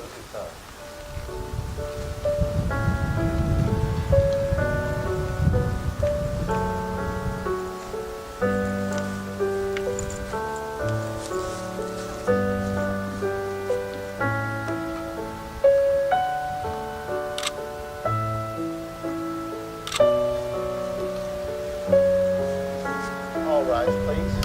good time. All rise, please.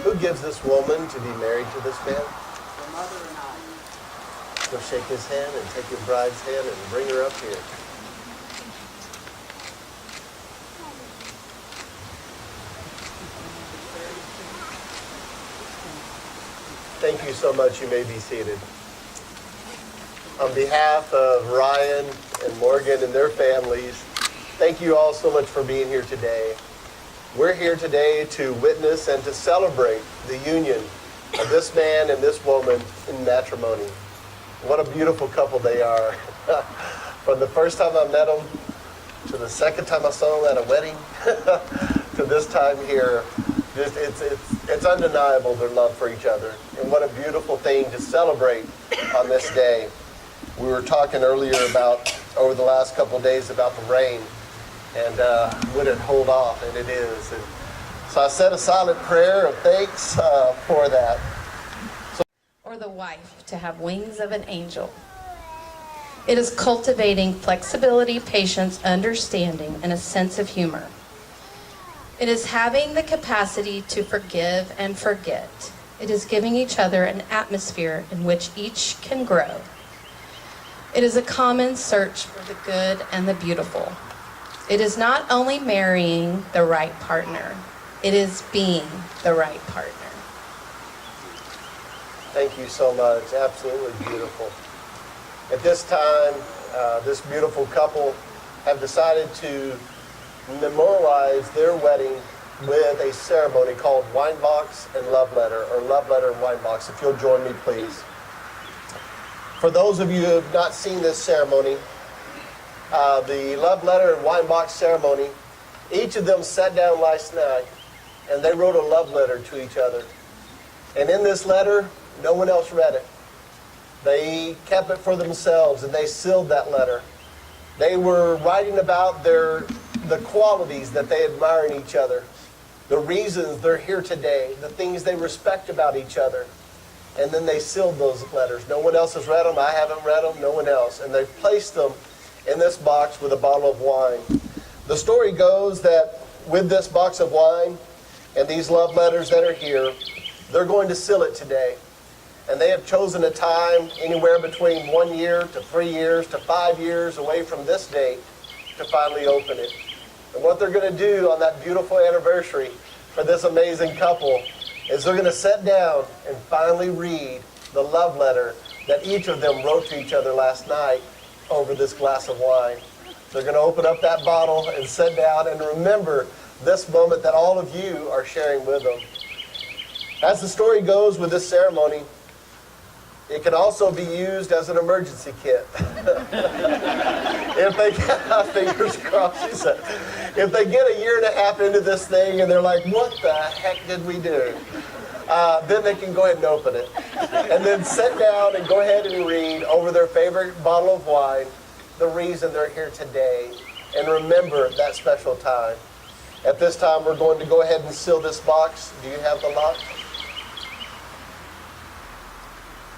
Who gives this woman to be married to this man? Your mother and I. So shake his hand and take your bride's hand and bring her up here. Thank you so much. You may be seated. On behalf of Ryan and Morgan and their families, thank you all so much for being here today. We're here today to witness and to celebrate the union of this man and this woman in matrimony. What a beautiful couple they are. From the first time I met them, to the second time I saw them at a wedding, to this time here, it's undeniable their love for each other. And what a beautiful thing to celebrate on this day. We were talking earlier about, over the last couple of days, about the rain. And would it hold off? And it is. And so I said a silent prayer of thanks for that. Or the wife to have wings of an angel. It is cultivating flexibility, patience, understanding, and a sense of humor. It is having the capacity to forgive and forget. It is giving each other an atmosphere in which each can grow. It is a common search for the good and the beautiful. It is not only marrying the right partner, it is being the right partner. Thank you so much. Absolutely beautiful. At this time, this beautiful couple have decided to memorialize their wedding with a ceremony called Wine Box and Love Letter, or Love Letter and Wine Box. If you'll join me, please. For those of you who have not seen this ceremony, the Love Letter and Wine Box ceremony, each of them sat down last night and they wrote a love letter to each other. And in this letter, no one else read it. They kept it for themselves and they sealed that letter. They were writing about the qualities that they admire in each other, the reasons they're here today, the things they respect about each other. And then they sealed those letters. No one else has read them. I haven't read them. No one else. And they've placed them in this box with a bottle of wine. The story goes that with this box of wine and these love letters that are here, they're going to seal it today. And they have chosen a time anywhere between 1 year to 3 years to 5 years away from this date to finally open it. And what they're going to do on that beautiful anniversary for this amazing couple is they're going to sit down and finally read the love letter that each of them wrote to each other last night over this glass of wine. They're going to open up that bottle and sit down and remember this moment that all of you are sharing with them. As the story goes with this ceremony, it can also be used as an emergency kit. If they get, fingers crossed, she said, if they get a year and a half into this thing and they're like, what the heck did we do? Then they can go ahead and open it. And then sit down and go ahead and read over their favorite bottle of wine the reason they're here today and remember that special time. At this time, we're going to go ahead and seal this box. Do you have the lock?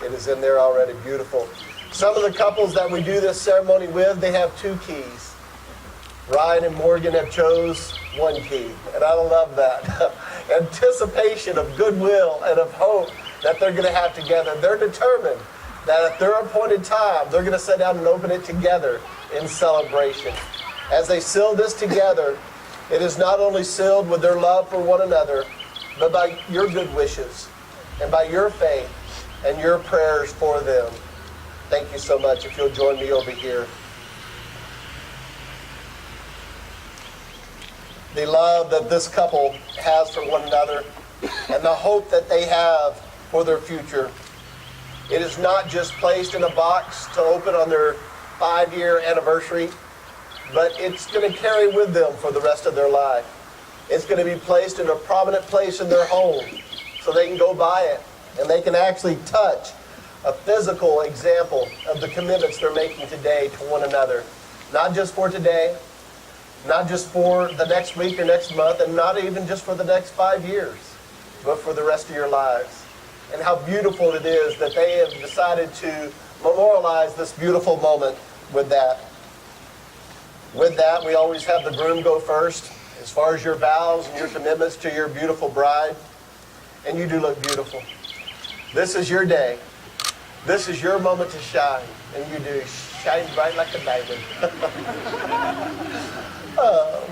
It is in there already. Beautiful. Some of the couples that we do this ceremony with, they have 2 keys. Ryan and Morgan have chose 1 key, and I love that. Anticipation of goodwill and of hope that they're going to have together. They're determined that at their appointed time, they're going to sit down and open it together in celebration. As they seal this together, it is not only sealed with their love for one another, but by your good wishes and by your faith and your prayers for them. Thank you so much. If you'll join me over here. The love that this couple has for one another and the hope that they have for their future. It is not just placed in a box to open on their 5-year anniversary, but it's going to carry with them for the rest of their life. It's going to be placed in a prominent place in their home so they can go by it and they can actually touch a physical example of the commitments they're making today to one another. Not just for today, not just for the next week or next month, and not even just for the next 5 years, but for the rest of your lives. And how beautiful it is that they have decided to memorialize this beautiful moment with that. With that, we always have the groom go first, as far as your vows and your commitments to your beautiful bride. And you do look beautiful. This is your day. This is your moment to shine. And you do shine bright like a diamond.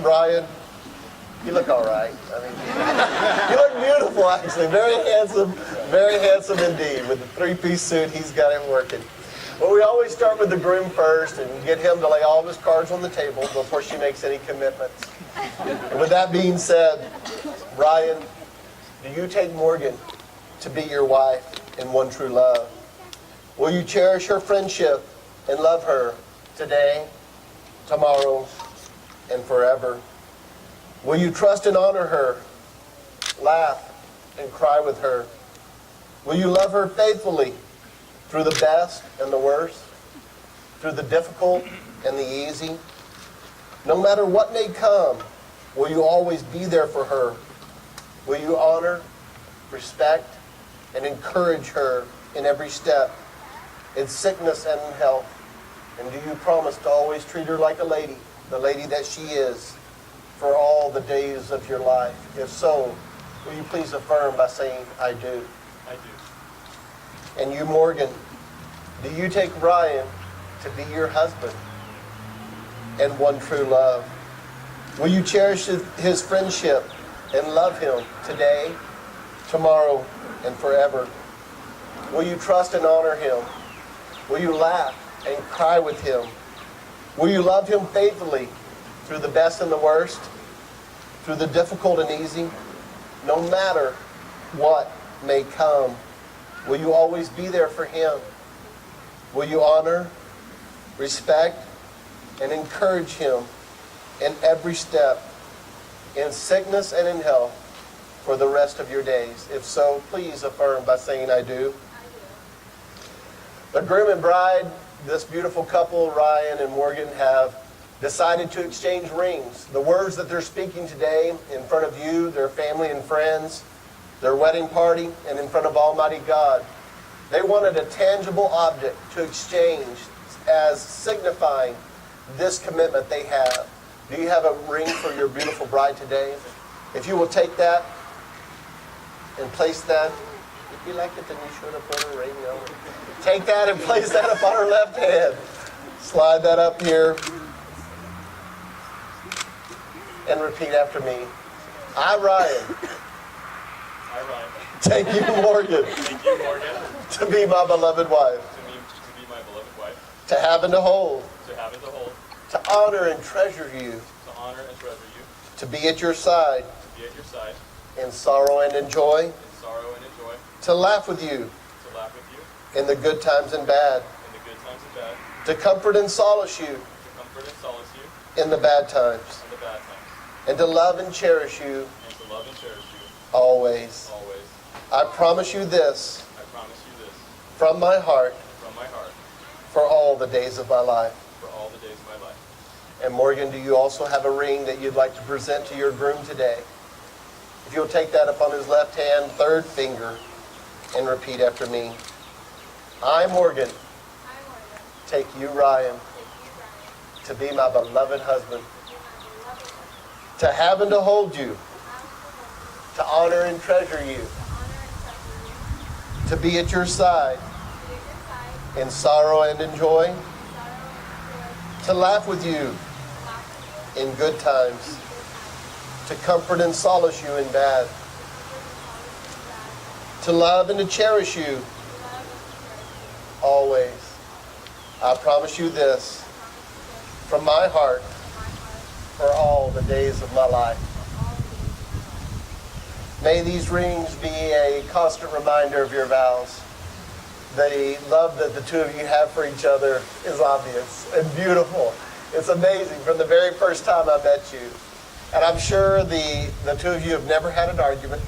Brian, you look all right. I mean, you look beautiful, actually. Very handsome indeed. With the 3-piece suit, he's got it working. Well, we always start with the groom first and get him to lay all of his cards on the table before she makes any commitments. And with that being said, Brian, do you take Morgan to be your wife in one true love? Will you cherish her friendship and love her today, tomorrow, and forever? Will you trust and honor her, laugh and cry with her? Will you love her faithfully through the best and the worst, through the difficult and the easy? No matter what may come, will you always be there for her? Will you honor, respect, and encourage her in every step, in sickness and in health? And do you promise to always treat her like a lady, the lady that she is, for all the days of your life? If so, will you please affirm by saying, I do? I do. And you, Morgan, do you take Brian to be your husband and one true love? Will you cherish his friendship and love him today, tomorrow, and forever? Will you trust and honor him? Will you laugh and cry with him? Will you love him faithfully through the best and the worst, through the difficult and easy? No matter what may come, will you always be there for him? Will you honor, respect, and encourage him in every step, in sickness and in health, for the rest of your days? If so, please affirm by saying, I do. The groom and bride, this beautiful couple, Ryan and Morgan, have decided to exchange rings. The words that they're speaking today in front of you, their family and friends, their wedding party, and in front of Almighty God, they wanted a tangible object to exchange as signifying this commitment they have. Do you have a ring for your beautiful bride today? If you will take that and place that, if you like it, then you should have put a ring on it. Take that and place that upon her left hand. Slide that up here. And repeat after me. I, Ryan. I, Ryan. Take you, Morgan. Thank you, Morgan. To be my beloved wife. To be my beloved wife. To have and to hold. To have and to hold. To honor and treasure you. To honor and treasure you. To be at your side. To be at your side. In sorrow and in joy. In sorrow and in joy. To laugh with you. To laugh with you. In the good times and bad. In the good times and bad. To comfort and solace you. To comfort and solace you. In the bad times. In the bad times. And to love and cherish you. And to love and cherish you. Always. Always. I promise you this. I promise you this. From my heart. From my heart. For all the days of my life. For all the days of my life. And Morgan, do you also have a ring that you'd like to present to your groom today? If you'll take that upon his left hand, third finger, and repeat after me. I, Morgan, take you, Ryan, to be my beloved husband, to have and to hold you, to honor and treasure you, to be at your side in sorrow and in joy, to laugh with you in good times, to comfort and solace you in bad, to love and to cherish you always. I promise you this from my heart for all the days of my life. May these rings be a constant reminder of your vows. The love that the two of you have for each other is obvious and beautiful. It's amazing from the very first time I met you. And I'm sure the two of you have never had an argument,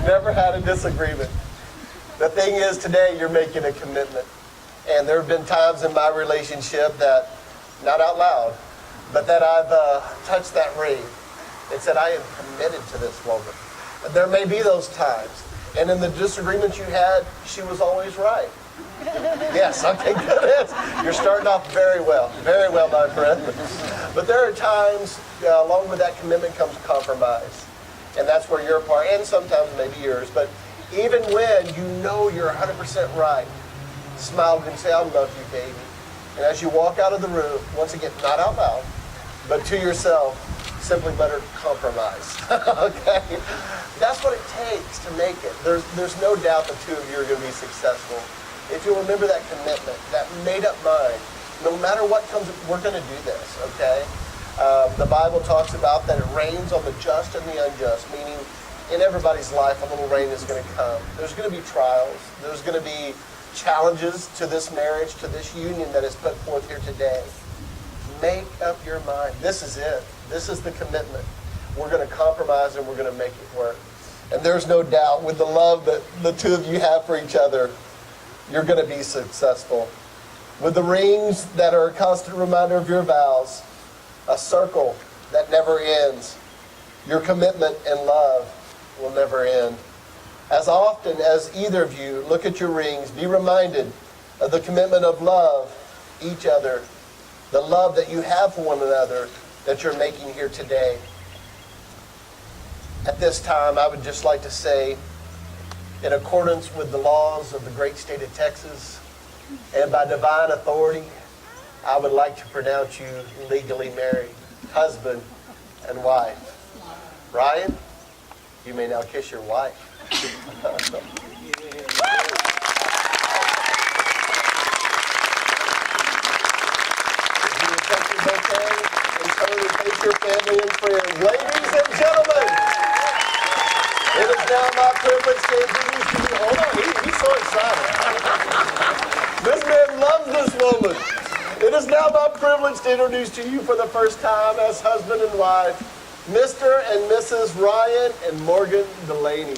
never had a disagreement. The thing is, today you're making a commitment. And there have been times in my relationship that, not out loud, but that I've touched that ring and said, I am committed to this woman. There may be those times. And in the disagreements you had, she was always right. Yes, okay, good. You're starting off very well, my friend. But there are times, along with that commitment comes compromise. And that's where your part, and sometimes maybe yours, but even when you know you're 100% right, smile and say, I love you, baby. And as you walk out of the room, once again, not out loud, but to yourself, simply better compromise. Okay? That's what it takes to make it. There's no doubt the two of you are going to be successful. If you remember that commitment, that made-up mind, no matter what comes, we're going to do this, okay? The Bible talks about that it rains on the just and the unjust, meaning in everybody's life a little rain is going to come. There's going to be trials. There's going to be challenges to this marriage, to this union that is put forth here today. Make up your mind. This is it. This is the commitment. We're going to compromise and we're going to make it work. And there's no doubt with the love that the two of you have for each other, you're going to be successful. With the rings that are a constant reminder of your vows, a circle that never ends, your commitment and love will never end. As often as either of you look at your rings, be reminded of the commitment of love each other, the love that you have for one another that you're making here today. At this time, I would just like to say, in accordance with the laws of the great state of Texas, and by divine authority, I would like to pronounce you legally married, husband and wife. Ryan, you may now kiss your wife. Face your family and friends. Ladies and gentlemen, it is now my privilege to introduce you. Hold on, he's so excited. This man loves this woman. It is now my privilege to introduce to you for the first time as husband and wife, Mr. and Mrs. Ryan and Morgan Delaney.